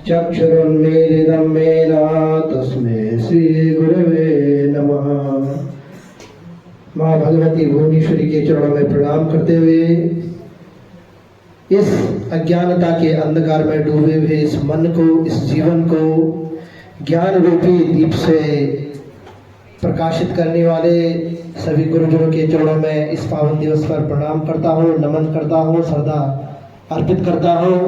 चक्षुरुन्मीलितं येन तस्मै श्रीगुरवे नमः। माँ भगवती भुवनेश्वरी के चरणों में प्रणाम करते हुए इस अज्ञानता के अंधकार में डूबे हुए इस मन को, इस जीवन को ज्ञान रूपी दीप से प्रकाशित करने वाले सभी गुरुजनों के चरणों में इस पावन दिवस पर प्रणाम करता हूँ, नमन करता हूँ, श्रद्धा अर्पित करता हूँ।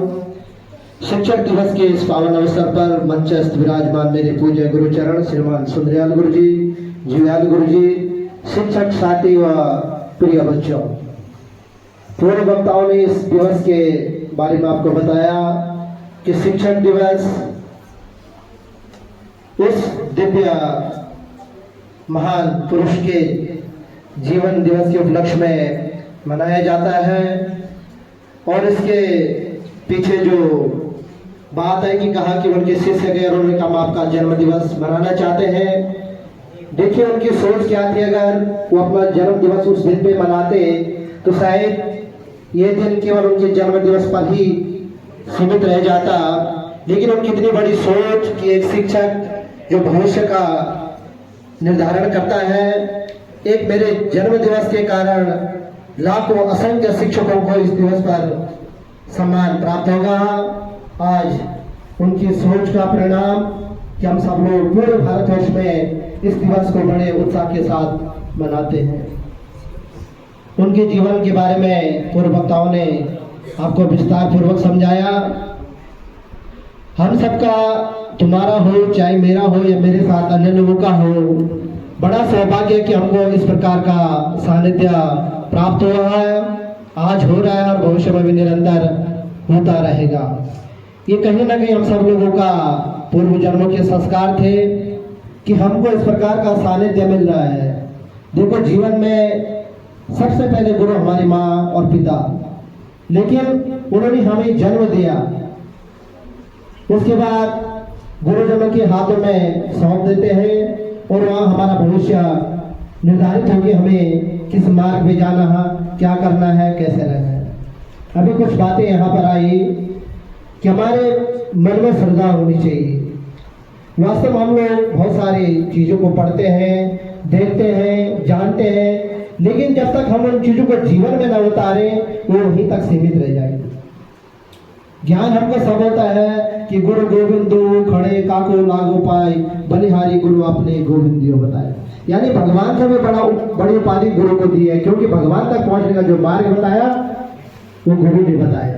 शिक्षक दिवस के इस पावन अवसर पर मंचस्थ विराजमान मेरे पूज्य गुरुचरण श्रीमान सुंदरयाल गुरु जी, जीवयाल गुरु जी, शिक्षक साथी व प्रिय बच्चों, पूर्व वक्ताओं ने इस दिवस के बारे में आपको बताया कि शिक्षक दिवस उस दिव्य महान पुरुष के जीवन दिवस के उपलक्ष्य में मनाया जाता है। और इसके पीछे जो बात है कि कहा कि उनके शिष्य गए और उन्होंने कहा आपका जन्म दिवस मनाना चाहते हैं। देखिए उनकी सोच क्या थी, अगर वो अपना जन्म दिवस उस दिन पे मनाते तो शायद ये दिन केवल उनके जन्म दिवस पर ही सीमित रह जाता। लेकिन उनकी इतनी बड़ी सोच कि एक शिक्षक जो भविष्य का निर्धारण करता है, एक मेरे जन्म दिवस के कारण लाखों असंख्य शिक्षकों को इस दिवस पर सम्मान प्राप्त होगा। आज उनकी सोच का परिणाम कि हम सब लोग पूरे भारतवर्ष में इस दिवस को बड़े उत्साह के साथ मनाते हैं। उनके जीवन के बारे में पूर्व वक्ताओं ने आपको विस्तार पूर्वक समझाया। हम सबका, तुम्हारा हो चाहे मेरा हो या मेरे साथ अन्य लोगों का हो, बड़ा सौभाग्य है कि हमको इस प्रकार का सानिध्य प्राप्त हुआ है, आज हो रहा है और भविष्य में भी निरंतर होता रहेगा। ये कहीं ना कहीं हम सब लोगों का पूर्व जन्मों के संस्कार थे कि हमको इस प्रकार का सानिध्य मिल रहा है। देखो जीवन में सबसे पहले गुरु हमारी माँ और पिता, लेकिन उन्होंने हमें जन्म दिया, उसके बाद गुरुजनों के हाथों में सौंप देते हैं और वहाँ हमारा भविष्य निर्धारित होकर हमें किस मार्ग में जाना है, क्या करना है, कैसे रहना है। अभी कुछ बातें यहाँ पर आई कि हमारे मन में श्रद्धा होनी चाहिए। वास्तव में हम लोग बहुत सारी चीज़ों को पढ़ते हैं, देखते हैं, जानते हैं, लेकिन जब तक हम उन चीज़ों को जीवन में न उतारे वो वहीं तक सीमित रह जाएगी। ज्ञान हमको सब होता है कि गुरु गोविंदो खड़े काको लागो पाए, बलिहारी गुरु अपने गोविंदियो बताए। यानी भगवान से भी बड़ी उपाधि गुरु को दी है, क्योंकि भगवान तक पहुंचने का जो मार्ग बताया वो गुरु ने बताया।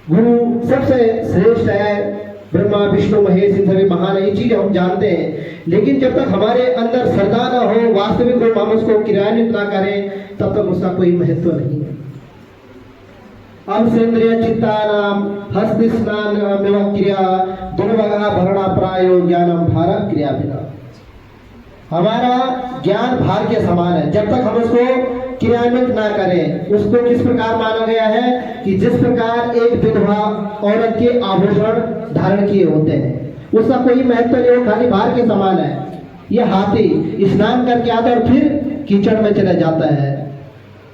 गुरु सबसे श्रेष्ठ है, ब्रह्मा विष्णु महेश इन सभी महान है, ये चीज हम जानते हैं। लेकिन जब तक हमारे अंदर श्रद्धा न हो, वास्तविक रूप हम उसको क्रियान्वित ना करें, तब तक उसका कोई महत्व नहीं है। अब सेंद्रिय चित्तानाम हस्ति स्नान क्रिया दुर्भगा भरणा प्रायो ज्ञानम भार क्रिया बिना। हमारा ज्ञान भार के समान है, जब तक हम उसको क्रियान्वित ना करें। उसको किस प्रकार माना गया है कि जिस प्रकार एक विधवा औरत के आभूषण धारण किए होते हैं, उसका कोई महत्व नहीं, वो खाली भार के समान है। ये हाथी स्नान करके आता है और फिर कीचड़ में चला जाता है,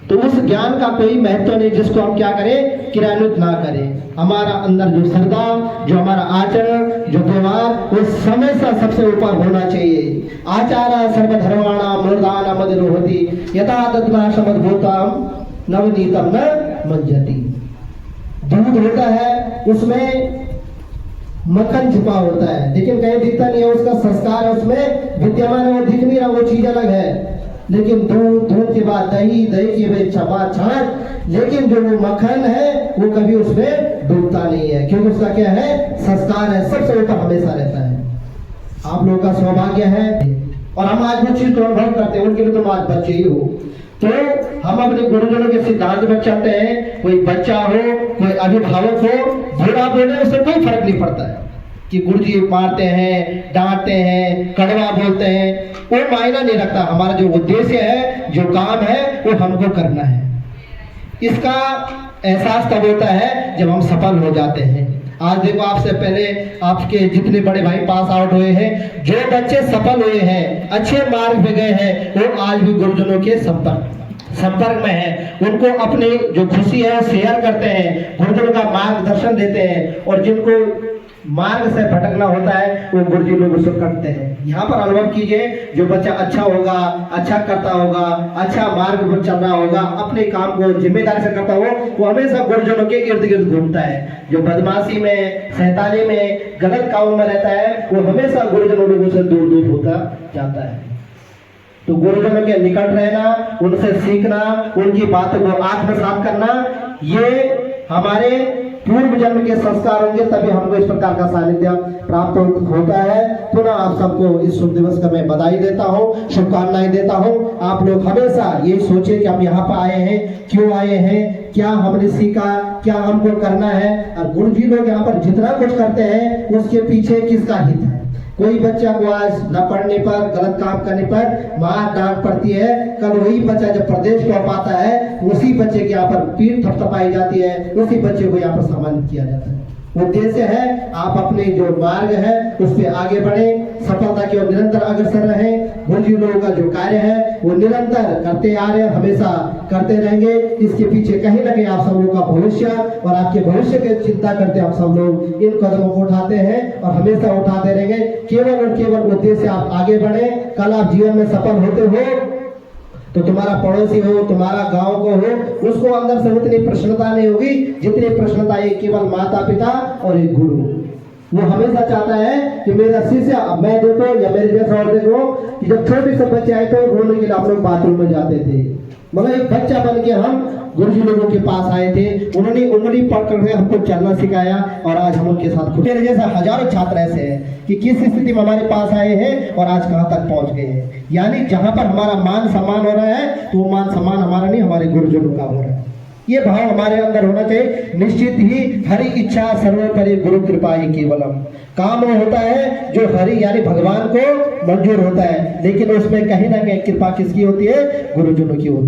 तो उस ज्ञान का कोई महत्व नहीं जिसको हम क्या करें, क्रियान्वित ना करें। हमारा अंदर जो श्रद्धा, जो हमारा आचरण, जो व्यवहार, वो समय से सबसे ऊपर होना चाहिए। आचारा सर्वधर्माणा मूर्धाना मदिरोहति यथा दत्ना समद्भूतम नवनीतम न मज्जति। दूध होता है, उसमें मक्खन छुपा होता है, लेकिन कहीं दिखता नहीं है, उसका संस्कार है उसमें विद्यमान है, वो दिख नहीं रहा, वो चीज अलग है। लेकिन दूध के बाद दही, दही की अपेक्षा बाद छाछ, लेकिन जो वो मक्खन है वो कभी उसमें डूबता नहीं है, क्योंकि उसका क्या है, संस्कार है, सबसे ऊपर हमेशा रहता है। आप लोगों का सौभाग्य है और हम आज वो चीज को अनुभव करते हैं, उनके लिए तुम आज बच्चे ही हो। तो हम अपने गुरुजनों के सिद्धांत पर चलते हैं। कोई बच्चा हो, कोई अभिभावक हो, बुरा बोले उससे कोई फर्क नहीं पड़ता है कि गुरुजी मारते हैं, डांटते हैं, कड़वा बोलते हैं, वो मायना नहीं रखता। हमारा जो उद्देश्य है, जो काम है, वो हमको करना है। इसका एहसास तब होता है जब हम सफल हो जाते हैं। आज देखो, आपसे पहले आपके जितने बड़े भाई पास आउट हुए हैं, जो बच्चे सफल हुए हैं, अच्छे मार्ग पे गए हैं, वो आज भी गुरुजनों के संपर्क में हैं उनको अपनी जो खुशी है शेयर करते हैं, गुरुजनों का मार्गदर्शन देते हैं, और जिनको मार्ग से भटकना होता है वो गुरुजी लोग उसको करते हैं। यहाँ पर अनुभव कीजिए, जो बच्चा अच्छा होगा, अच्छा करता होगा, अच्छा मार्ग पर चल रहा होगा, अपने काम को जिम्मेदारी से करता हो, वो हमेशा गुरुजनों के इर्द गिर्द घूमता है। जो बदमाशी में, शैतानी में, गलत कामों में रहता है, वो हमेशा गुरुजनों लोगों से दूर दूर होता जाता है। तो गुरुजनों के निकट रहना, उनसे सीखना, उनकी बातों को आत्मसात करना, ये हमारे पूर्व जन्म के संस्कार होंगे, तभी हमको इस प्रकार का सानिध्य प्राप्त होता है। पुनः आप सबको इस शुभ दिवस का मैं बधाई देता हूँ, शुभकामनाएं देता हूँ। आप लोग हमेशा यही सोचे कि हम यहाँ पर आए हैं, क्यों आए हैं, क्या हमने सीखा, क्या हमको करना है। और गुरु जी लोग यहाँ पर जितना कुछ करते हैं उसके पीछे किसका हित है। कोई बच्चा को आज न पढ़ने पर, गलत काम करने पर मार डांट पड़ती है, कल वही बच्चा जब प्रदेश को पाता है, उसी बच्चे के यहाँ पर पीठ थपथपाई जाती है, उसी बच्चे को यहाँ पर सम्मानित किया जाता है। उद्देश्य है आप अपने जो मार्ग है उस पर आगे बढ़े, सफलता की ओर निरंतर अग्रसर रहे। गुरु जी लोगों का जो कार्य है वो निरंतर करते आ रहे हैं, हमेशा करते रहेंगे। इसके पीछे कहीं ना कहीं आप सब लोगों का भविष्य और आपके भविष्य की चिंता करते आप सब लोग इन कदमों को उठाते हैं और हमेशा उठाते रहेंगे। केवल और केवल उद्देश्य आप आगे बढ़े। कल आप जीवन में सफल होते हो तो तुम्हारा पड़ोसी हो, तुम्हारा गांव को हो, उसको अंदर से उतनी प्रसन्नता नहीं होगी जितनी प्रसन्नता एक केवल माता पिता और एक गुरु। वो हमेशा चाहता है कि मेरा शिष्य, मैं देखो या मेरे जैसा और देखो कि जब छोटे से बच्चे आए तो रोने के लिए आप लोग बाथरूम में जाते थे, मगर एक बच्चा बन के हम गुरु जी लोगों के पास आए थे, उन्होंने उंगली पकड़ के हमको चलना सिखाया और आज हम उनके साथ खुद। मेरे जैसा हजारों छात्र ऐसे हैं कि किस स्थिति में हमारे पास आए हैं और आज कहां तक पहुंच गए हैं। यानी जहां पर हमारा मान सम्मान हो रहा है तो वो मान सम्मान हमारा नहीं, हमारे गुरुजनों का हो रहा है। ये भाव हमारे अंदर होना चाहिए। निश्चित ही हरि इच्छा सर्वोपरि गुरु कृपा ही केवलम। काम वो होता है जो हरि यानी भगवान को मंजूर होता है, लेकिन उसमें कहीं ना कहीं कृपा किसकी होती है, गुरुजनों की होती है।